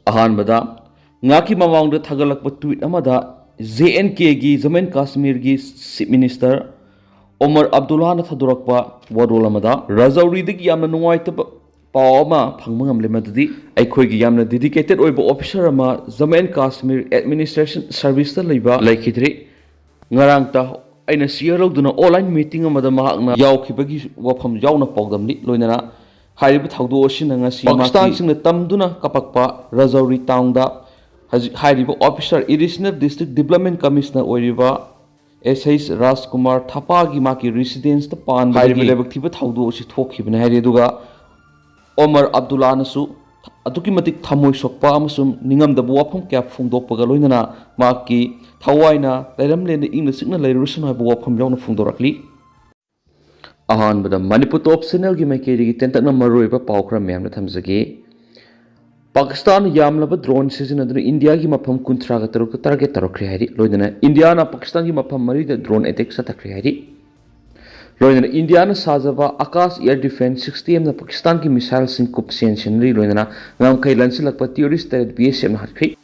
अहानबदा ngaki mamang da thagalak tweet amada JNK gi Jammu and Kashmir gi Chief Minister Omar Abdullah na thadurakpa wadol amada Rajouri digi yamna nuai ta paw ama phangma ngamle madadi aikhoi gi yamna dedicated oiba officer ama Jammu and Kashmir Administration Service ta leiba laikhidri ngarang ta aina sire duna online meeting amada mahakna yaukibagi wafam yauna pawdamni loinana हाइब थाउदो ओसिना पाकिस्तान सिंह तमदुना कपकपा राजौरी टाउनदा हाइब officer additional district development commissioner ओरिबा SS Rajkumar Thapa की माकी रेसिडेंस त पान हाइब लेबक थाउदो ओसि थोखिबने हाइरे दुगा ओमर अब्दुल्ला नसु अदुकी मतिक थमोय सोकपा अमसुम निंगमदबु वाफम क्या फुंगदोकपगा लोइना माकी थवाइना लैरमलेन इंग सिगना लैरुसन हाइब वाफम यावना फुंगदोरकली अहानबदा मणिपुर टॉप चैनल की मैकेरी की तेंतक मरुइबा पाउखरा मैम थमजगे पाकिस्तान यामलब ड्रोन सिजनदुन इंडिया की मफम कुंथ्रा का तरुक टारगेट तरुखरे हाइरि लोइदना इंडिया ना पाकिस्तान की मफम मरी ड्रोन अटैक सतखरे हाइरि लोइदना इंडिया ना साजबा आकाश एयर डिफेंस सिस्टम ना पाकिस्तान की मिसाइल सिंह कुपसेंशनरी लोइदना ngam लंसिलकपा टेररिस्ट तरह बीएसएफ ना हटखै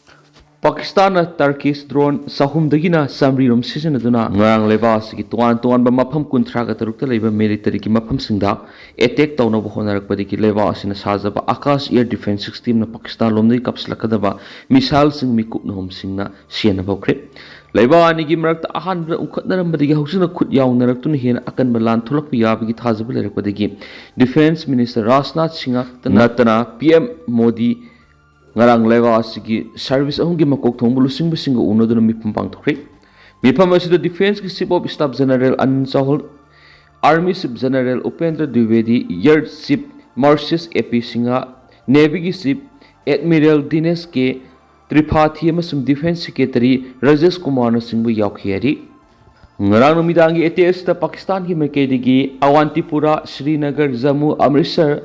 पाकिस्तान टर्किश ड्रोन साहुमदगिना सामरीरोम सिजनदुना ngarang lebas ki tuan ba mafam kunthra ga tarukta leiba military ki mafam singda attack tawna bo honarakpadi ki lebas na sajaba akash air defense system na Pakistan lomdai kapslakadaba missile sing mi kupna hom singna siena bokre leiba ani gi marakta ahan bra ukhatnarambadi gi hausina khut yawnaraktun hen akan balan thulak pi yabi gi thajaba lerakpadi gi defense minister Rajnath Singh natana PM Modi ngarang lewa asigi service ahungi makok thongbu lusing bisinga unoduna mipam pangthokri mipam asida defense ki chief of staff general Anil Chahal army chief general Pendre air chief Marshal AP Singha navy ki chief admiral Dinesh K Tripathi amasung defense secretary Rajesh Kumar na singbu yaukhiari ngarang numidangi ATS ta Pakistan ki maikedi gi Awantipura Srinagar Jammu Amritsar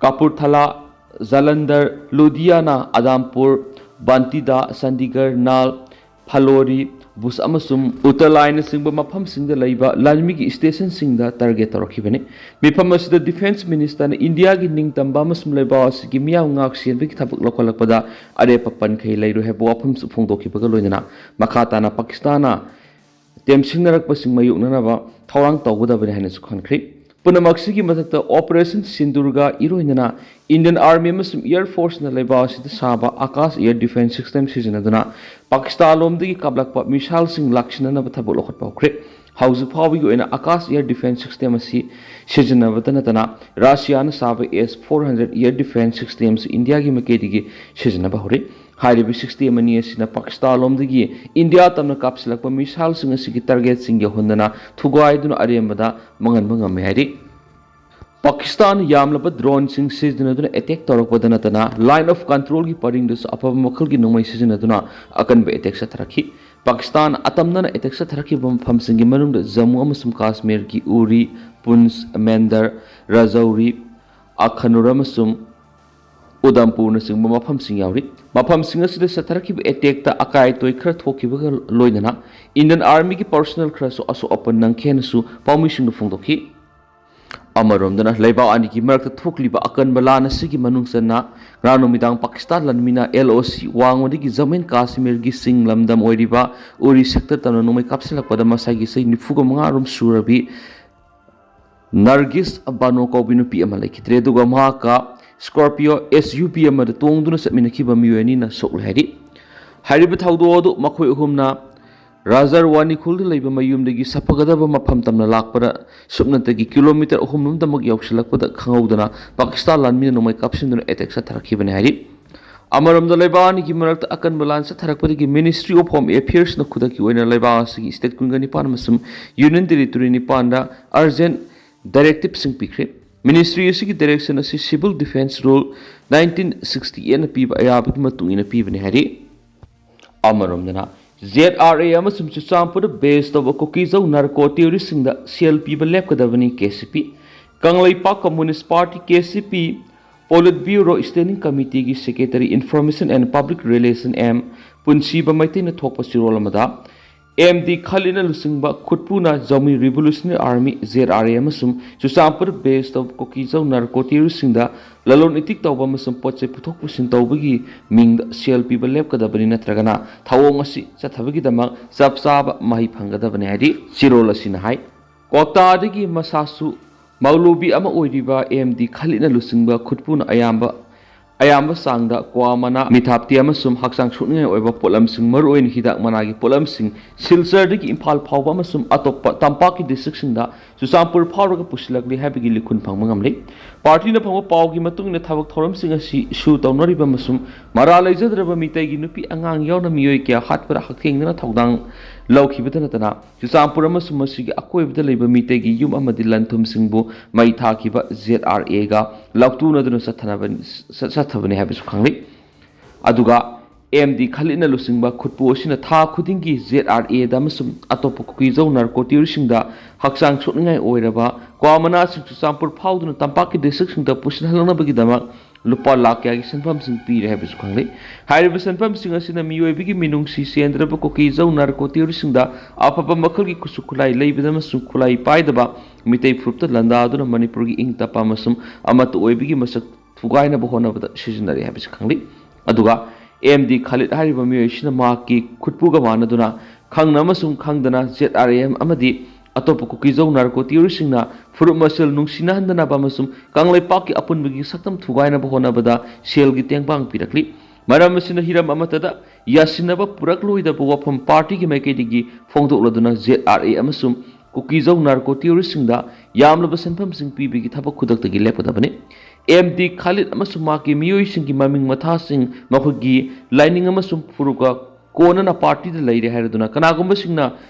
Kapurthala Jalandhar, Ludhiana, Adampur, Bantida, Chandigarh, Nal, Phalori, Bus amasum Uttarline singba mafam singda laiba lanmi gi station singda target torokhibani mifam asida defense minister na India gi ningtamba amasum laiba asigi miyaw ngak sienbi ki thabuk lokalakpada are papan khai lairu hebo afam su phongdokhibaga loinana makhata na Pakistana temsingnarak pasing mayuknana ba thawang tawgudabani haina su khankhri पुनमक्सी मधक्ता operation सिंदूरगा इरोइनना Indian army अमसुम air force ना लेबासिद साबा Akash air defence system सिजनदुना पाकिस्तान लोमदगी काबलकपा मिसाइल सिंग लक्षणना बथबो लोखटपाउख्रे हाउजु फाविगी ओइना आकाश एयर डिफेंस सिस्टम असि सिजनबतनतना रशिया ना साबा S-400 air defence system India की मकेदिगी सिजनबा होरे हाइरिबि सिस्टम अनि असिना पाकिस्तान लोमदगी इंडिया तमना कापसिलकपा मिसाइल सिंग असि टारगेट सिंग यहुंदना थुगाइदुना अरेमदा मंगन मंगमे हाइरि पाकिस्तान यामलब ड्रोन सिंग सिजनदुना अटैक तौरकपदनतना लाइन ऑफ कंट्रोल की परिंगदस अफब मखल की नोमै सिजनदुना अकनबे अटैक सथरखी पाकिस्तान अतमना अटैक सथरखी मफम सिंग मनुंग जम्मू अमसुम कश्मीर की उरी पुंछ मेंदर राजौरी अखनूर अमसुम उधमपुर न सिंग मफम सिंग यावरी मफम सिंग असिद सथरखी अटैक ता अकाय तोय खर थोखिबगा लोइदना इंडियन आर्मी की पर्सनल खरसु असो अपन नंखेनसु पाउमिसिंग फुंगदोखी अमरोमदना लेबा अनि की मरक थोकलिबा अकन बलान सिगी मनुंगसना ग्रानो मिदांग पाकिस्तान लनमिना LOC वांगोदी की जमीन कश्मीर की सिंग लमदम ओरिबा उरी सेक्टर तनो नोमै कापसलकपदा मसागी सै निफुगा मंगारुम सुरबी नरगिस बानो कोबिनु पी अमा लेखित्रे दुगा महाका स्कॉर्पियो SUV अमा तोंगदुना समिनखिबा मियोनी ना सोकलहरी हारिबा थाउदोदो मखोय अहुमना राजार वानी खुल लेब मयुमदगी सफगदब मफम तमना लाकपरा सुपनतगी किलोमीटर अहुमनुमदमक यौसलकपदा खंगौदना पाकिस्तान लानमिना नोमै कापसिनदुना अटैक सथरखिबने हारि अमरमद लेबानी की मरक्ता अकन बलान सथरकपदगी मिनिस्ट्री ऑफ होम अफेयर्स न खुदकी ओइना लेबासगी स्टेट कुंगनी पान मसम यूनियन टेरिटोरी निपानदा अर्जेंट डायरेक्टिव सिंग पिख्रे मिनिस्ट्री असगी डायरेक्शन असि सिविल डिफेंस रूल 1968 न पीबा अयाबगी मतुंगिना पीबने हारि अमरमदना ZRA अमसुम चुचामपुर बेस तब कोकीजौ नार्को टेररिस्ट सेल पीब लेपकदबनी KCP Kangleipak communist party KCP polit bureau standing committee की secretary information and public relation M पुंसीब मैतेन थोप सिरोल AMD Khalina Lusingba Kutpuna Zomi Revolutionary Army ZRA Amasum Chusampur based of Kokizo Narcotiru Sinda Lalon Itik Taubamasum Potse Putok Pusin Taubagi Ming CLP Belebka the Banina Tragana Tawongasi Satavagi Dama Sapsab Mahipanga the Banadi Sirola Sinahai Kota Digi Masasu Maulubi Ama Oidiba AMD Khalina Lusingba Kutpuna Ayamba Sangda Kwamana Mithapti Amasum Haksang Shuni over Polamsing Maruin Hidak Managi Polamsing Silsardik Impal Paubamasum Atop Tampaki Distriction da Susampur Power Pushilagli Happy Likun Pangamli Party na Pamo Paugi Matung the Tavak Toram Singer shoot on Noribamasum Maralaja Mitagi Nupi Angang Yona Mioikia Hatpara Haking Togdang Loki Betanatana Susampuramasum Masigi Aquib the Labor Mitagi Yum Amadilantum Singbo Maitakiba ZRA ga Lautuna Satavani Habis Kangli Aduga AMD Khalina Lusingba Kutpushina Ta Kudingi ZRA Damasum Atopukizo Narcotirishinda Haksang Shooting Oiraba Kwamana Susampur Powder Tampaki Distriction the Pushalana Bagidama Lupa Lakia Sanpam Sing Peter Habis Kangli Hyribus Sanpam Singers in a Muebigi Minung Sisi and Rabakokizo Narcotirishinda Apapa Makali Kusukulai Labidama Sukulai Paidaba Mite Fruta Landado Manipuri Ing Tapamasum Amatu Oebigi Masak Fugaina Bohona Seasonary Habis Kangli Aduga AMD Khalid Hariba Mueshina Maki Kutpuga Manaduna Kang Namasum Kangdana ZRAM Amadi Atopo Kukizo Narcotirisina Furu Muscle Nungsina Handana Bamasum Kanglai Paki Apun Bigi Satam Tugaina Bohona Bada Shell Gitang Bang Pirakli Maramasina Hiram Amatada Yasinaba Puraklu the Buwapam Party Makedigi Fondo Laduna ZRA Amasum Kukizo Narcotirisina Yamlabasan Pumsing Pibigi Tabakudak the Gilepadabane AMD Khalid Amasumaki Mioising Maming Matasing Mahugi Lining Amasum Furuka Kona na party the lady Haraduna Kanagumba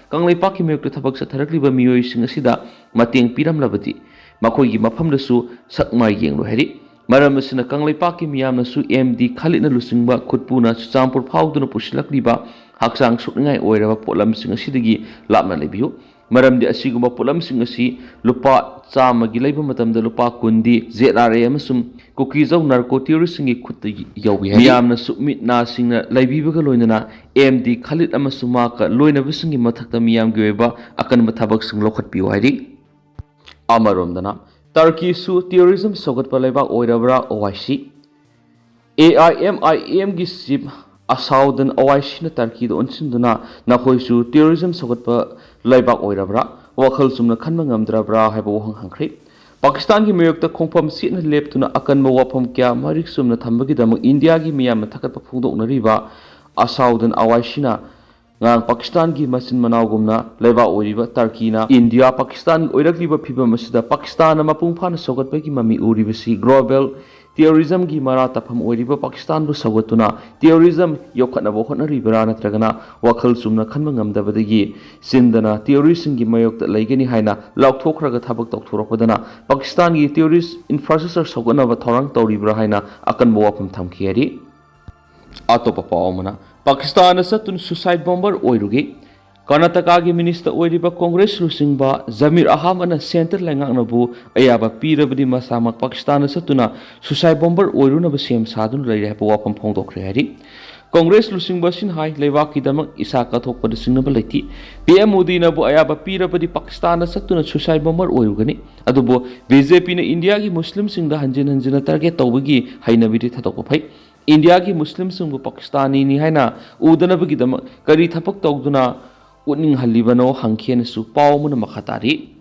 Kanglai Paki Milk to Tabak Satarakliba Mioising Asida Mating Piram Labati Makogi Mapam the Su Sakma Yang Heri Maramasina Kanglai Paki Miam Su AMD Khalid Lusingba Kutpuna Sampur Powduna Pushlakliba Haksang Suningai Oira Polam Singasidigi Lapna Lebiu Maram de Asiguma Polam Singasi Lupa Sama Gilaba Matam the Lupa Kundi ZRA Amasum Kukizo Narcotirising Kutti Yawi Yamna Submit Nasing Laibiba Loinana AMD Khalid Amasumaka Loina Visingi Matakta Miam Gueba Akan Matabak Sing Lokat Piwadi Amarondana Turkey Su Terrorism Sogat Paleba Oirabra OIC AIM Gisip Asaudan OIC na Turkey the Unsinduna Nakoisu Terrorism Sogat Laibak Oirabra Wakal Sumna Kanmangam Drabra Habo Hankri Pakistan ki mayokta khongpam sitna leptuna akanba wapam kya marik sumna thambagi damang India gi miyamna thakatpa phungdoknariba asaudan awaishina ngang Pakistan gi masin manaugumna leba oiriba Turkey na India Pakistan oirakliba phibam asida Pakistan na mapung phana sogatpagi mami uribasi global terrorism gi mara tapham oiriba Pakistan bu sagatuna terrorism yokhatna bokhotnaribara natragana wakhal sumna khanma ngamdabadagi sindana terrorism gi mayokta laigani haina laukthokraga thabak tokthoropadana Pakistan gi terrorist infrastructure soganaba thorang tawribra haina akanbo wapam thamkhiyari atopa paumana Pakistan satun suicide bomber oirugi Karnataka ki Minister Oiriba Congress Rusingba Zamir Ahamana Center Langangnabu Ayaba Pirabadi Masamak Pakistan Satuna Suicide Bomber Oiruna Basem Sadun Laihapo Wapam Pongdok Rehari Congress Rusingba Sinhai Levaki Damak Isaka Tokpa the Sinabalati PM Modi Nabu Ayaba Pirabadi Pakistan Satuna Suicide Bomber Oirugani Adubo BJP na India ki Muslim Singda Hanjina target Tawagi Hainabidi Tatopai India ki Muslim Singbu Pakistani ni Haina Udanabagi Damak Kari Tapak Togduna Uning halibano hangkian su pau muna makatari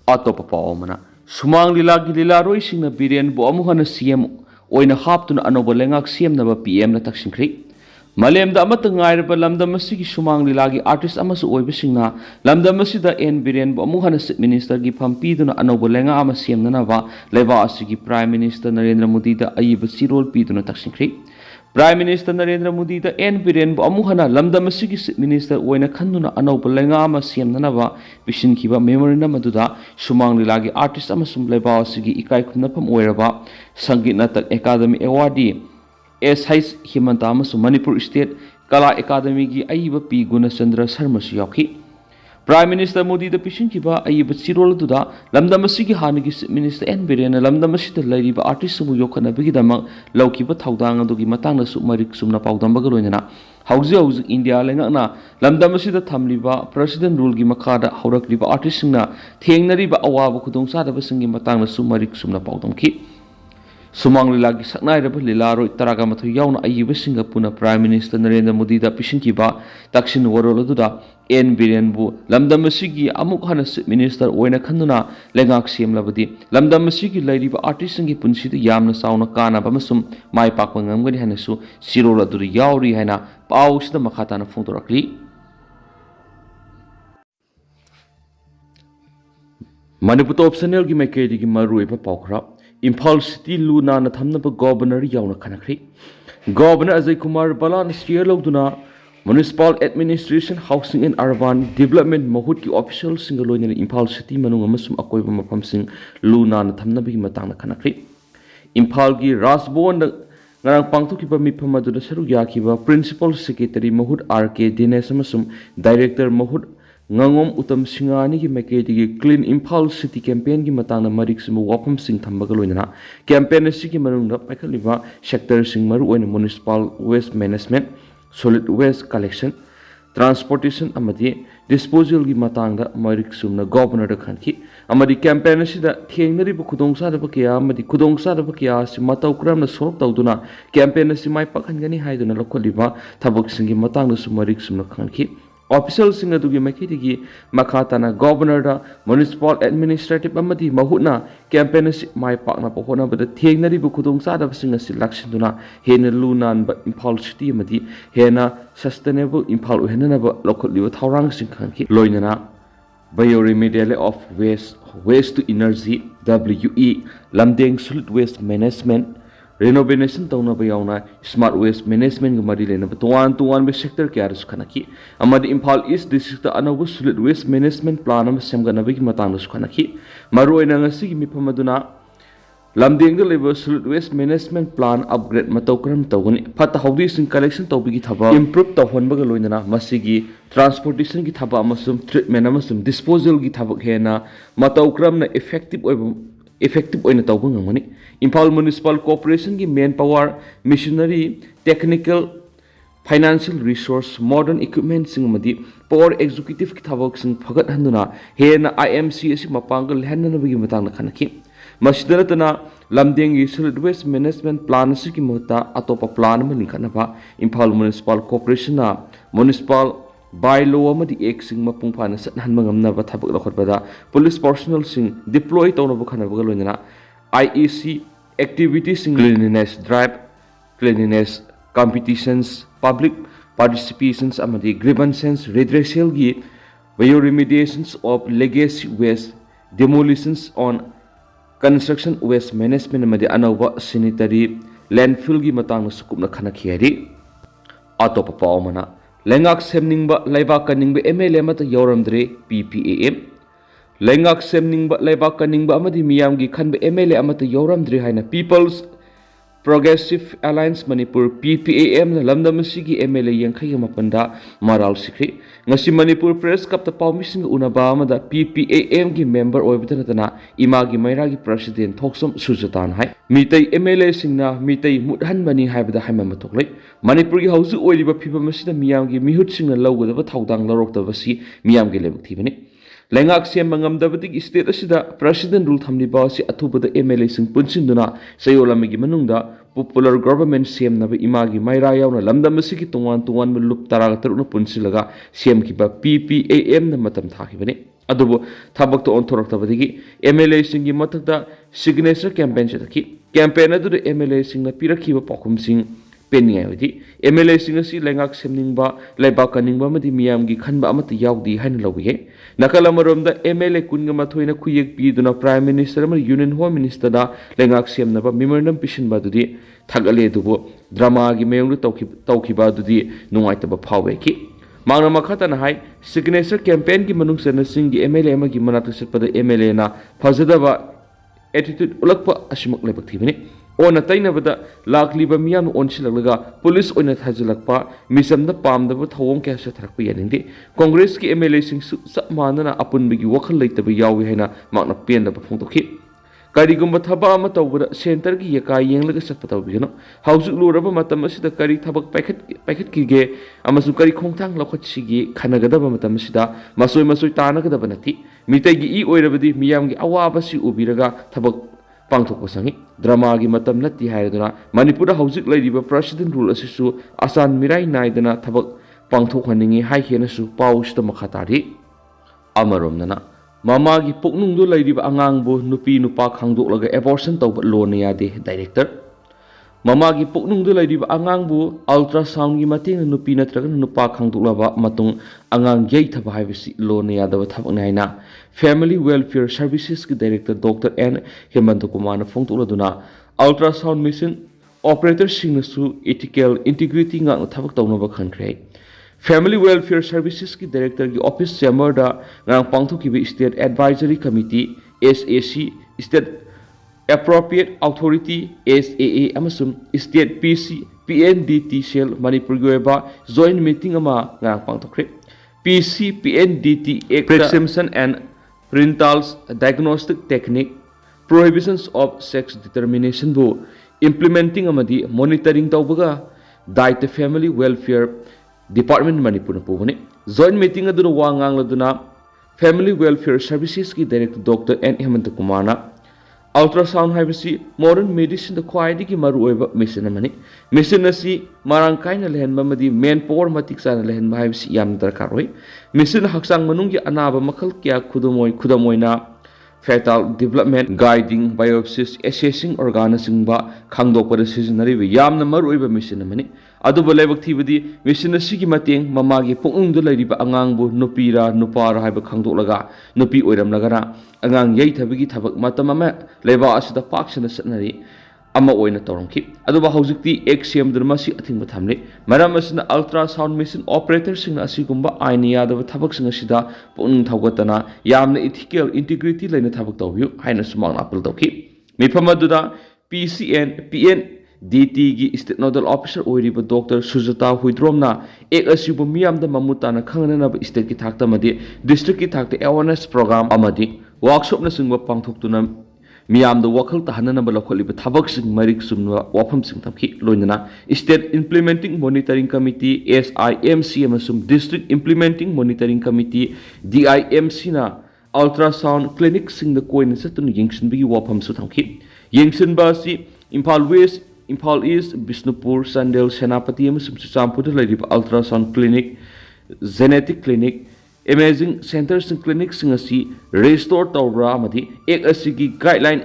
atopa pau muna sumang lila roi sing na birian bo amuhana CM oina haptuna anoba lengak CM na ba PM na taksingkri malem da amata ngairba lamda masigi sumang lilagi artist amasu oiba singna lamda masida en birian bo amuhana minister gi pampiduna anoba lenga ama CM na ba leba asigi Prime Minister Narendra Modi da ayiba sirol piduna taksingkri Prime Minister Narendra Modi da en biren bo amuhana lamda masigi minister oina khanduna anaupa lenga ama siamnanaba bishin kiba memory na maduda sumang lilagi artist amasum leba asigi ikai khumnapam oiraba Sangit Natak Academy Awardee S.H. Himanta amasum Manipur State Kala Academy gi aiba P Gunachandra Sharma su yauki Prime Minister Modi the Pishin Kiba, Ayib Sirol Duda, Lamdamasiki Haniki Minister N. Biran, Lamdamasita Lady artist Yokana Bigidama, Laukiba Taudang, Dogi Matana Sumarik Sumna Paudambagalona. Haojik India Lengana, Lamdamasita Tamliba, President Rulgi Makada, Haurakliba artisina, Tenariba Awa Kudong Sada Basingi Matana Sumarik Sumna Paudamki. Sumang lagi saknai dapat lilaro taraga matu yauna ayiba Singapura Prime Minister Narendra Modi da Pishinkiba Taksin Warolo duda N. Biran bu Lamdamasigi amuk hana Minister Oina Kanduna Lengak Siem Labadi Lamdamasigi Ladiba Artisangi Punshita Yamna Sauna Kana Bamasum Mai Pakangangani Hanasu Sirola Duri Yauri Hana Paus the Makatana Fundorakli Maniputo optional gi mekedi gi marui pa paukra Impal City Luna na thamna pa governor yauna kanakri Governor Ajay Kumar Balan steer logduna Municipal Administration Housing and Urban Development Mahut ki official singaloina Impal City manung amasum akoiba mafam sing Luna na thamna bi matang na kanakri Impal gi Rasbon ngarang pangtu ki pa mipam adu saru ya ki ba Principal Secretary Mahut RK Dinesh amasum Director Mahut Ngangom utam singani ki meketi ki Clean Impal City campaign ki matang na marik simu wapam sing thambagaloina campaign si ki manungda paikaliba sector sing maru oina municipal waste management solid waste collection transportation amadi disposal ki matang da marik sumna governor da khanki amadi campaign si da thengnari bu khudongsa da bakya amadi khudongsa da bakya si matau kram na sorok tawduna campaign si mai pakhangani haiduna lokholiba thabak sing ki matang da sumarik sumna khanki Officials sing adugi makitigi makatana governor da municipal administrative amadi mahutna campaign si mai pakna pohona bada thengnari bu khudong sada singa si lakshinduna hena lunan ba Impal City amadi hena sustainable Impal uhena ba lokholiwa thaurang sing khanki loinana bioremedial of waste to energy WE lamdeng solid waste management renovation tawna ba yauna smart waste management ga mari lena tuan be sector kya ras khanaki amadi Impal East district anabu solid waste management plan am semgana bi matang su khanaki maroina ngasi gi mipamaduna lamdeng ga level solid waste management plan upgrade matokram tawni phata hawdi sing collection tawbi gi thaba improve tawhon ba ga loina masigi transportation gi thaba amasum treatment amasum disposal gi thaba hena matokram na effective oina tawba ngamani Impal Municipal Corporation ki manpower machinery technical financial resource modern equipment sing madi power executive ki thabak sing phagat handuna hena IMC asi mapangal hanna bi matang na khanaki masdaratana lamdeng gi solid waste management plan si ki mota atopa plan ma lingkhana ba Impal Municipal Corporation na municipal bylaw amadi ek sing mapung phana sat han mangamna ba thabak lakhot bada police personnel sing deploy tawna ba khana ba loina IEC activities in cleanliness drive cleanliness competitions public participations amadi grievances redressal gi bioremediations of legacy waste demolitions on construction waste management amadi anawa sanitary landfill gi matang sukupna khana khiari atopa paumana lengak semningba laiba kaningba MLA mata yoramdre PPAM lengak semningba laiba kaningba amadi miyamgi khanba MLA amata yoramdre haina People's Progressive Alliance Manipur PPAM na lamdamasigi MLA yangkhay mapanda maral sikri ngasi Manipur Press Cup ta pawmising unaba amada PPAM gi member oibtanatana imagi mairagi president thoksom sujatan hai mitai MLA singna mitai mudhan bani haibada haima matoklai Manipur gi hausu oiriba phibam asida miyamgi mihut singna lawgadaba thaudang laroktabasi miyamgi lebuk thibani lengak sem mangamdabati state asida president rule thamliba si athubada MLA sing punsinduna sayolamigi manungda popular government sem naba imagi maira yauna lamdamasi ki tungan lup taraga taruna punsilaga sem kiba PPAM na matam thakibani adubo thabak to onthoraktabadigi MLA sing gi matakta signature campaign chaki campaign adu MLA sing na pirakhiba pakhum sing penningai wadi MLA sing asi lengak semningba laiba kaningba madi miyamgi khanba amata yaudi haina lawige nakalamaromda MLA kunga mathoina khuyek piduna prime minister ma union home minister da lengak semnaba memorandum pisinba dudi thagale dubo drama gi meyong tawkhiba dudi nungaitaba phawe ki mangna makhata na hai signature campaign gi manung sena sing gi MLA ma gi manata setpada MLA na phajadaba attitude ulakpa asimak lebak thibani ꯑꯣꯟꯅ ꯇꯩꯅꯕꯗ ꯂꯥꯛꯂꯤꯕ ꯃꯤꯌꯥꯝꯅ ꯑꯣꯟꯁꯤꯜꯂꯛꯂꯒ police ꯑꯣꯏꯅ ꯊꯥꯖꯤꯜꯂꯛꯄ ꯃꯤꯆꯝꯗ ꯄꯥꯝꯗꯕ ꯊꯧꯑꯣꯡ ꯀꯌꯥ ꯆꯠꯊꯔꯛꯄ ꯌꯥꯅꯤꯡꯗꯦ ꯀꯣꯡꯒ꯭ꯔꯦꯁꯀꯤ MLAꯁꯤꯡꯁꯨ ꯆꯞ ꯃꯥꯟꯅꯅ ꯑꯄꯨꯟꯕꯒꯤ ꯋꯥꯈꯜ ꯂꯩꯇꯕ ꯌꯥꯎꯏ ꯍꯥꯏꯅ ꯃꯍꯥꯛꯅ ꯄꯦꯟꯗꯕ ꯐꯣꯡꯗꯣꯛꯈꯤ ꯀꯔꯤꯒꯨꯝꯕ ꯊꯕꯛ ꯑꯃ ꯇꯧꯕꯗ ꯁꯦꯟꯇꯔꯒꯤ ꯌꯦꯀꯥꯏ ꯌꯦꯡꯂꯒ ꯆꯠꯄ ꯇꯧꯕꯤꯒꯅꯨ ꯍꯧꯖꯤꯛ ꯂꯨꯔꯕ ꯃꯇꯝ ꯑꯁꯤꯗ ꯀꯔꯤ ꯊꯕꯛ ꯄꯥꯏꯈꯠꯈꯤꯒꯦ ꯑꯃꯁꯨꯡ ꯀꯔꯤ ꯈꯣꯡꯊꯥꯡ ꯂꯧꯈꯠꯁꯤꯒꯦ ꯈꯟꯅꯒꯗꯕ ꯃꯇꯝ ꯑꯁꯤꯗ ꯃꯁꯣꯏ ꯇꯥꯟꯅꯒꯗꯕ ꯅꯠꯇꯦ ꯃꯤꯇꯩꯒꯤ ꯑꯣꯏꯔꯕꯗꯤ ꯃꯤꯌꯥꯝꯒꯤ ꯑꯋꯥꯕꯁꯤ ꯎꯕꯤꯔꯒ ꯊꯕꯛ ꯄꯥꯡꯊꯣꯛꯄ ꯆꯪꯏ ꯗ꯭ꯔꯃꯥꯒꯤ ꯃꯇꯝ ꯅꯠꯇꯦ ꯍꯥꯏꯔꯗꯨꯅ ꯃꯅꯤꯄꯨꯔꯗ ꯍꯧꯖꯤꯛ ꯂꯩꯔꯤꯕ ꯄ꯭ꯔꯁꯤꯗꯦꯟ ꯔꯨꯜ ꯑꯁꯤꯁꯨ ꯑꯆꯥꯟ ꯃꯤꯔꯥꯏ ꯅꯥꯏꯗꯅ ꯊꯕꯛ ꯄꯥꯡꯊꯣꯛꯍꯟꯅꯤꯡꯏ ꯍꯥꯏꯈꯤꯅꯁꯨ ꯄꯥꯎꯁꯤꯗ ꯃꯈꯥ ꯇꯥꯔꯤ ꯑꯃꯔꯣꯝꯗꯅ ꯃꯃꯥꯒꯤ ꯄꯨꯛꯅꯨꯡꯗ ꯂꯩꯔꯤꯕ ꯑꯉꯥꯡꯕꯨ ꯅꯨꯄꯤ ꯅꯨꯄꯥ ꯈꯪꯗꯣꯛꯂꯒ ꯑꯦꯕꯣꯔꯁꯟ ꯇꯧꯕ ꯂꯣꯟꯅ ꯌꯥꯗꯦ ꯗꯥꯏꯔꯦꯛꯇꯔ ꯃꯃꯥꯒꯤ ꯄꯨꯛꯅꯨꯡꯗ ꯂꯩꯔꯤꯕ ꯑꯉꯥꯡꯕꯨ ꯑꯜꯇ꯭ꯔꯥꯁꯥꯎꯟꯒꯤ ꯃꯇꯦꯡꯅ ꯅꯨꯄꯤ ꯅꯠꯇ꯭ꯔꯒ ꯅꯨꯄꯥ ꯈꯪꯗꯣꯛꯂꯕ ꯃꯇꯨꯡ ꯑꯉꯥꯡ ꯌꯩꯊꯕ ꯍꯥꯏꯕꯁꯤ ꯂꯣꯟꯅ ꯌꯥꯗꯕ ꯊꯕꯛꯅꯤ ꯍꯥꯏꯅ ꯐꯦꯃꯤꯂꯤ ꯋꯦꯜꯐꯤꯌꯔ ꯁꯔꯚꯤꯁꯦꯁꯀꯤ ꯗꯥꯏꯔꯦꯛꯇꯔ ꯗꯣꯛꯇꯔ ꯑꯦꯟ ꯍꯦꯃꯟꯇꯀꯨꯃꯥꯔꯅ ꯐꯣꯡꯗꯣꯛꯂꯗꯨꯅ ꯑꯜꯇ꯭ꯔꯥꯁꯥꯎꯟ ꯃꯦꯆꯤꯟ ꯑꯣꯄꯔꯦꯇꯔꯁꯤꯡꯅꯁꯨ ꯏꯊꯤꯀꯦꯜ ꯏꯟꯇꯤꯒ꯭ꯔꯤꯇꯤ ꯉꯥꯛꯅ ꯊꯕꯛ ꯇꯧꯅꯕ ꯈꯟꯈ꯭ꯔꯦ ꯐꯦꯃꯤꯂꯤ ꯋꯦꯜꯐꯤꯌꯔ ꯁꯔꯚꯤꯁꯦꯁꯀꯤ ꯗꯥꯏꯔꯦꯛꯇꯔꯒꯤ ꯑꯣꯐꯤꯁ ꯆꯦꯝꯕꯔꯗ ꯉꯔꯥꯡ ꯄꯥꯡꯊꯣꯛꯈꯤꯕ state advisory committee SAC state appropriate authority SAA ꯑꯃꯁꯨꯡ ꯁ꯭ꯇꯦꯠ PNDT ꯁꯦꯜ ꯃꯅꯤꯄꯨꯔꯒꯤ ꯑꯣꯏꯕ ꯖꯣꯏꯟ ꯃꯤꯇꯤꯡ ꯑꯃ ꯉꯔꯥꯡ ꯄꯥꯡꯊꯣꯛꯈ꯭ꯔꯦ PNDT act preconception and prenatal diagnostic technique prohibitions of sex ꯗꯤꯇꯔꯃꯤꯅꯦꯁꯟꯕꯨ ꯏꯝꯄ꯭ꯂꯤꯃꯦꯟꯇꯤꯡ ꯑꯃꯗꯤ ꯃꯣꯅꯤꯇꯔꯤꯡ ꯇꯧꯕꯒ ꯗꯥꯏꯇ ꯐꯦꯃꯤꯂꯤ ꯋꯦꯜꯐꯤꯌꯔ ꯗꯤꯄꯥꯔꯠꯃꯦꯟ ꯃꯅꯤꯄꯨꯔꯅ ꯄꯨꯕꯅꯤ ꯖꯣꯏꯟ ꯃꯤꯇꯤꯡ ꯑꯗꯨꯅ ꯋꯥ ꯉꯥꯡꯂꯗꯨꯅ ꯐꯦꯃꯤꯂꯤ ꯋꯦꯜꯐꯤꯌꯔ ꯁꯔꯚꯤꯁꯦꯁꯀꯤ ꯗꯥꯏꯔꯦꯛꯇꯔ ꯗꯣꯛꯇꯔ ꯑꯦꯟ ꯍꯦꯃꯟꯇꯀꯨꯃꯥꯔꯅ ꯑꯜꯇ꯭ꯔꯥꯁꯥꯎꯟ ꯍꯥꯏꯕꯁꯤ ꯃꯣꯗꯔꯟ ꯃꯦꯗꯤꯁꯤꯟꯗ ꯈ꯭ꯋꯥꯏꯗꯒꯤ ꯃꯔꯨꯑꯣꯏꯕ ꯃꯦꯆꯤꯟ ꯑꯃꯅꯤ ꯃꯦꯆꯤꯟ ꯑꯁꯤ ꯃꯔꯥꯡ ꯀꯥꯏꯅ ꯂꯩꯍꯟꯕ ꯑꯃꯗꯤ ꯃꯦꯟ ꯄꯥꯋꯔ ꯃꯇꯤꯛ ꯆꯥꯅ ꯂꯩꯍꯟꯕ ꯍꯥꯏꯕꯁꯤ ꯌꯥꯝꯅ ꯗꯔꯀꯥꯔ ꯑꯣꯏ ꯃꯦꯆꯤꯟ ꯍꯛꯆꯥꯡ ꯃꯅꯨꯡꯒꯤ ꯑꯅꯥꯕ ꯃꯈꯜ ꯀꯌꯥ ꯈꯨꯗꯝ ꯑꯣꯏꯅ ꯐꯦꯇꯥꯜ ꯗꯤꯚꯂꯞꯃꯦꯟ ꯒꯥꯏꯗꯤꯡ ꯕꯥꯏꯑꯣꯞꯁꯤꯁ ꯑꯦꯁꯦꯁꯤꯡ ꯑꯣꯔꯒꯥꯅꯆꯤꯡꯕ ꯈꯪꯗꯣꯛꯄꯗ ꯁꯤꯖꯤꯟꯅꯔꯤꯕ ꯌꯥꯝꯅ ꯃꯔꯨꯑꯣꯏꯕ ꯃꯦꯆꯤꯟ ꯑꯃꯅꯤ ꯑꯗꯨꯕꯨ ꯂꯥꯏꯕꯛ ꯊꯤꯕꯗꯤ ꯃꯦꯆꯤꯟ ꯑꯁꯤꯒꯤ ꯃꯇꯦꯡ ꯃꯃꯥꯒꯤ ꯄꯨꯛꯅꯨꯡꯗ ꯂꯩꯔꯤꯕ ꯑꯉꯥꯡꯕꯨ ꯅꯨꯄꯤꯔꯥ ꯅꯨꯄꯥꯔꯥ ꯍꯥꯏꯕ ꯈꯪꯗꯣꯛꯂꯒ ꯅꯨꯄꯤ ꯑꯣꯏꯔꯝꯂꯒꯅ ꯑꯉꯥꯡ ꯌꯩꯊꯕꯒꯤ ꯊꯕꯛ ꯃꯇꯝ ꯑꯃ ꯂꯩꯕꯥꯛ ꯑꯁꯤꯗ ꯄꯥꯛꯁꯟꯅ ꯆꯠꯅꯔꯤ ꯑꯃ ꯑꯣꯏꯅ ꯇꯧꯔꯝꯈꯤ ꯑꯗꯨꯕꯨ ꯍꯧꯖꯤꯛꯇꯤ ꯑꯦꯛ ꯁꯦꯝꯗꯨꯅ ꯃꯁꯤ ꯑꯊꯤꯡꯕ ꯊꯝꯂꯤ ꯃꯔꯝ ꯑꯁꯤꯅ ꯑꯜꯇ꯭ꯔꯥꯁꯥꯎꯟ ꯃꯦꯆꯤꯟ ꯑꯣꯄꯔꯦꯇꯔꯁꯤꯡꯅ ꯑꯁꯤꯒꯨꯝꯕ ꯑꯥꯏꯟꯅ ꯌꯥꯗꯕ ꯊꯕꯛꯁꯤꯡ ꯑꯁꯤꯗ ꯄꯨꯛꯅꯤꯡ ꯊꯧꯒꯠꯇꯅ ꯌꯥꯝꯅ ꯏꯊꯤꯀꯦꯜ ꯏꯟꯇꯤꯒ꯭ꯔꯤꯇꯤ ꯂꯩꯅ ꯊꯕꯛ ꯇꯧꯕꯤꯌꯨ ꯍꯥꯏꯅꯁꯨ ꯃꯍꯥꯛꯅ ꯑꯄꯤꯜ ꯇꯧꯈꯤ ꯃꯤꯐꯝ ꯑꯗꯨꯗ PNDTꯒꯤ ꯁ꯭ꯇꯦꯠ ꯅꯣꯗꯦꯜ ꯑꯣꯐꯤꯁꯔ ꯑꯣꯏꯔꯤꯕ ꯗꯣꯛꯇꯔ ꯁꯨꯖꯥꯇꯥ ꯍꯨꯏꯗ꯭ꯔꯣꯝꯅ ꯑꯦꯛ ꯑꯁꯤꯕꯨ ꯃꯤꯌꯥꯝꯗ ꯃꯃꯨꯠ ꯇꯥꯅ ꯈꯪꯍꯟꯅꯕ ꯁ꯭ꯇꯦꯠꯀꯤ ꯊꯥꯛꯇ ꯑꯃꯗꯤ ꯗꯤꯁꯇ꯭ꯔꯤꯛꯀꯤ ꯊꯥꯛꯇ ꯑꯦꯋꯥꯔꯅꯦꯁ ꯄ꯭ꯔꯣꯒ꯭ꯔꯥꯝ ꯑꯃꯗꯤ ꯋꯥꯔꯛꯁꯣꯞꯅꯆꯤꯡꯕ ꯄꯥꯡꯊꯣꯛꯇꯨꯅ ꯃꯤꯌꯥꯝꯗ ꯋꯥꯈꯜ ꯇꯥꯍꯟꯅꯅꯕ ꯂꯧꯈꯠꯂꯤꯕ ꯊꯕꯛꯁꯤꯡ ꯃꯔꯤꯛ ꯆꯨꯝꯕ ꯋꯥꯐꯝꯁꯤꯡ ꯊꯝꯈꯤ ꯂꯣꯏꯅꯅ state implementing monitoring committee SIMC ꯑꯃꯁꯨꯡ ꯗꯤꯁꯇ꯭ꯔꯤꯛ ꯏꯝꯄ꯭ꯂꯤꯃꯦꯟꯇꯤꯡ ꯃꯣꯅꯤꯇꯔꯤꯡ ꯀꯃꯤꯇꯤ DIMCꯅ ꯑꯜꯇ꯭ꯔꯥꯁꯥꯎꯟ ꯀ꯭ꯂꯤꯅꯤꯛꯁꯤꯡꯗ ꯀꯣꯏꯅ ꯆꯠꯇꯨꯅ ꯌꯦꯡꯁꯤꯟꯕꯒꯤ ꯋꯥꯐꯝꯁꯨ ꯊꯝꯈꯤ ꯌꯦꯡꯁꯤꯟꯕ ꯑꯁꯤ ꯏꯝꯐꯥꯜ ꯋꯦꯁ ꯏꯝꯐꯥꯜ ꯏꯁ ꯕꯤꯁꯅꯨꯄꯨꯔ ꯆꯥꯟꯗꯦꯜ ꯁꯦꯅꯥꯄꯇꯤ ꯑꯃꯁꯨꯡ ꯆꯨꯔꯆꯥꯟꯄꯨꯔꯗ ꯂꯩꯔꯤꯕ ultrasound clinic genetic clinic imaging ꯁꯦꯟꯇꯔꯁꯤꯡ ꯀ꯭ꯂꯤꯅꯤꯛꯁꯤꯡ ꯑꯁꯤ ꯔꯦꯁꯇꯣꯔ ꯇꯧꯕ꯭ꯔꯥ ꯑꯃꯗꯤ ꯑꯦꯛ ꯑꯁꯤꯒꯤ ꯒꯥꯏꯗꯂꯥꯏꯟ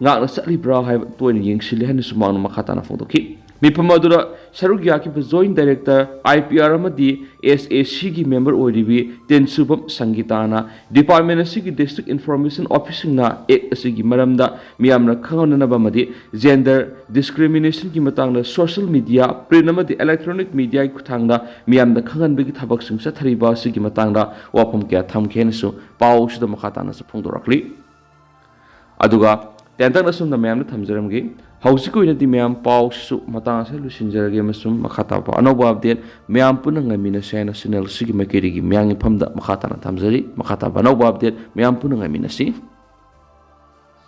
ꯉꯥꯛꯅ ꯆꯠꯂꯤꯕ꯭ꯔꯥ ꯍꯥꯏꯕ ꯇꯣꯏꯅ ꯌꯦꯡꯁꯤꯜꯂꯤ ꯍꯥꯏꯅꯁꯨ ꯃꯍꯥꯛꯅ ꯃꯈꯥ ꯇꯥꯅ ꯐꯣꯡꯗꯣꯛꯈꯤ ꯃꯤꯐꯝ ꯑꯗꯨꯗ ꯁꯔꯨꯛ ꯌꯥꯈꯤꯕ ꯖꯣꯏꯟꯠ ꯗꯥꯏꯔꯦꯛꯇꯔ IPR ꯑꯃꯗꯤ SACꯒꯤ ꯃꯦꯝꯕꯔ ꯑꯣꯏꯔꯤꯕꯤ ꯇꯦꯟꯁꯨꯕꯝ ꯁꯪꯒꯤꯇꯥꯅ ꯗꯤꯄꯥꯔꯠꯃꯦꯟ ꯑꯁꯤꯒꯤ ꯗꯤꯁꯇ꯭ꯔꯤꯛ ꯏꯟꯐꯣꯔꯃꯦꯁꯟ ꯑꯣꯐꯤꯁꯁꯤꯡꯅ ꯑꯦꯛ ꯑꯁꯤꯒꯤ ꯃꯔꯝꯗ ꯃꯤꯌꯥꯝꯅ ꯈꯪꯍꯟꯅꯕ ꯑꯃꯗꯤ ꯖꯦꯟꯗꯔ ꯗꯤꯁꯀ꯭ꯔꯤꯃꯤꯅꯦꯁꯟꯒꯤ ꯃꯇꯥꯡꯗ ꯁꯣꯁꯤꯌꯦꯜ ꯃꯤꯗꯤꯌꯥ ꯄ꯭ꯔꯤꯟꯠ ꯑꯃꯗꯤ ꯏꯂꯦꯛꯇ꯭ꯔꯣꯅꯤꯛ ꯃꯤꯗꯤꯌꯥꯒꯤ ꯈꯨꯠꯊꯥꯡꯗ ꯃꯤꯌꯥꯝꯗ ꯈꯪꯍꯟꯕꯒꯤ ꯊꯕꯛꯁꯤꯡ ꯆꯠꯊꯔꯤꯕ ꯑꯁꯤꯒꯤ ꯃꯇꯥꯡꯗ ꯋꯥꯐꯝ ꯀꯌꯥ ꯊꯝꯈꯤ ꯍꯥꯏꯅꯁꯨ ꯄꯥꯎꯁꯤꯗ ꯃꯈꯥ ꯇꯥꯅꯁꯨ ꯐꯣꯡꯗꯣꯔꯛꯂꯤ ꯑꯗꯨꯒ ꯇꯦꯟꯇꯛ ꯑꯁꯨꯝꯅ ꯃꯌꯥꯝꯅ ꯊꯝꯖꯔꯝꯒꯦ ꯍꯧꯖꯤꯛꯀꯤ ꯑꯣꯏꯅꯗꯤ ꯃꯌꯥꯝ ꯄꯥꯎꯁꯤꯁꯨ ꯃꯇꯥꯡ ꯑꯁꯤꯗ ꯂꯣꯏꯁꯤꯟꯖꯔꯒꯦ ꯑꯃꯁꯨꯡ ꯃꯈꯥ ꯇꯥꯕ ꯑꯅꯧꯕ ꯑꯞꯗꯦꯠ ꯃꯌꯥꯝ ꯄꯨꯟꯅ ꯉꯥꯏꯃꯤꯟꯅꯁꯦ ꯍꯥꯏꯅ ꯆꯦꯅꯦꯜ ꯑꯁꯤꯒꯤ ꯃꯥꯏꯀꯩꯗꯒꯤ ꯃꯤꯌꯥꯝꯒꯤ ꯐꯝꯗ ꯃꯈꯥ ꯇꯥꯅ ꯊꯝꯖꯔꯤ ꯃꯈꯥ ꯇꯥꯕ ꯑꯅꯧꯕ ꯑꯞꯗꯦꯠ ꯃꯌꯥꯝ ꯄꯨꯟꯅ ꯉꯥꯏꯃꯤꯟꯅꯁꯤ